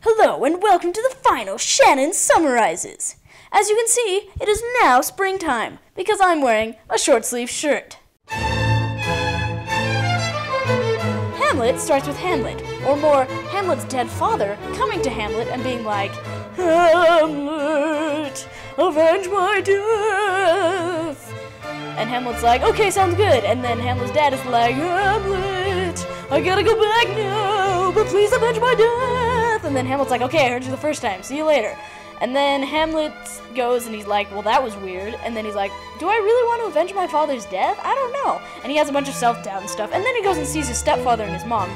Hello and welcome to the final Shannon Summarizes. As you can see, it is now springtime because I'm wearing a short-sleeved shirt. Hamlet starts with Hamlet, or more, Hamlet's dead father coming to Hamlet and being like, "Hamlet, avenge my death!" And Hamlet's like, "Okay, sounds good." And then Hamlet's dad is like, "Hamlet, I gotta go back now, but please avenge my death." And then Hamlet's like, "Okay, I heard you the first time, see you later." And then Hamlet goes and he's like, "Well, that was weird." And then he's like, "Do I really want to avenge my father's death? I don't know." And he has a bunch of self-doubt and stuff. And then he goes and sees his stepfather and his mom.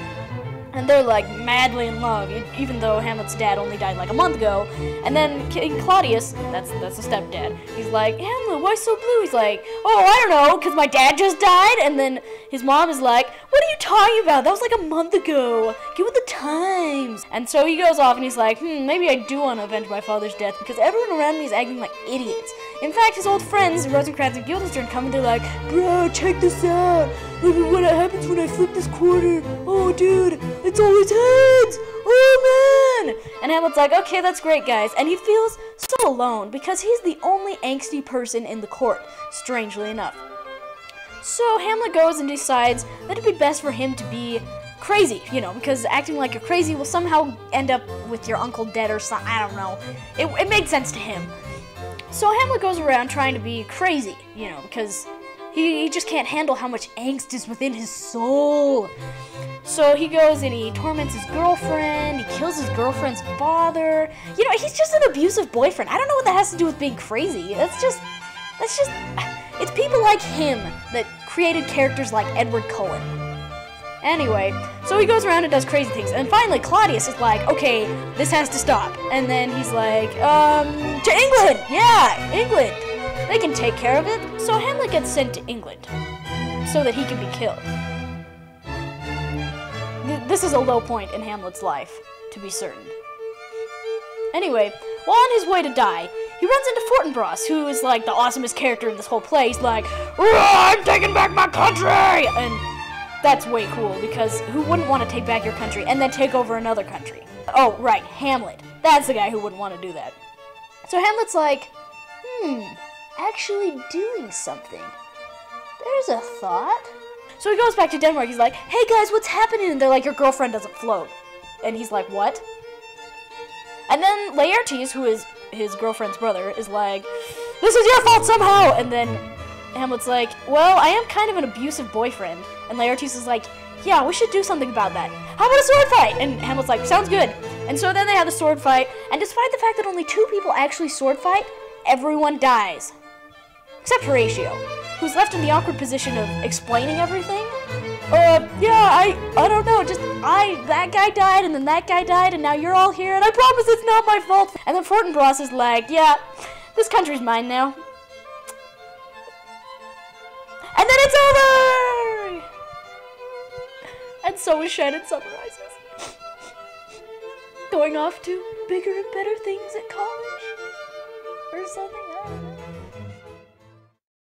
And they're like madly in love, even though Hamlet's dad only died like a month ago. And then King Claudius, that's the stepdad, he's like, "Hamlet, why so blue?" He's like, "Oh, I don't know, because my dad just died." And then his mom is like, "What are you talking about? That was like a month ago. Get with the times." And so he goes off and he's like, maybe I do want to avenge my father's death because everyone around me is acting like idiots. In fact, his old friends, Rosencrantz and Guildenstern, come and they're like, "Bro, check this out. Look at what happens when I flip this quarter. Oh, dude, it's always heads. Oh, man." And Hamlet's like, "Okay, that's great, guys." And he feels so alone because he's the only angsty person in the court, strangely enough. So Hamlet goes and decides that it'd be best for him to be crazy, because acting like you're crazy will somehow end up with your uncle dead or something. I don't know. It made sense to him. So Hamlet goes around trying to be crazy, because he just can't handle how much angst is within his soul. So he goes and he torments his girlfriend, he kills his girlfriend's father. He's just an abusive boyfriend. I don't know what that has to do with being crazy. It's people like him that created characters like Edward Cullen. Anyway, so he goes around and does crazy things. And finally, Claudius is like, "Okay, this has to stop." And then he's like, "To England! Yeah, England! They can take care of it." So Hamlet gets sent to England so that he can be killed. This is a low point in Hamlet's life, to be certain. Anyway, while on his way to die, he runs into Fortinbras, who is like the awesomest character in this whole play. He's like, "I'm taking back my country!" And that's way cool, because who wouldn't want to take back your country and then take over another country? Oh, right, Hamlet. That's the guy who wouldn't want to do that. So Hamlet's like, actually doing something. There's a thought. So he goes back to Denmark. He's like, "Hey guys, what's happening?" And they're like, "Your girlfriend doesn't float." And he's like, "What?" And then Laertes, who is his girlfriend's brother, is like, "This is your fault somehow." And then Hamlet's like, "Well, I am kind of an abusive boyfriend." And Laertes is like, "Yeah, we should do something about that. How about a sword fight?" And Hamlet's like, "Sounds good." And so then they have a sword fight, and despite the fact that only 2 people actually sword fight, everyone dies. Except Horatio, who's left in the awkward position of explaining everything. I don't know, that guy died, and then that guy died, and now you're all here, and I promise it's not my fault. And then Fortinbras is like, "Yeah, this country's mine now." And then it's over! And so is Shannon Summarizes. Going off to bigger and better things at college? Or something, I don't know.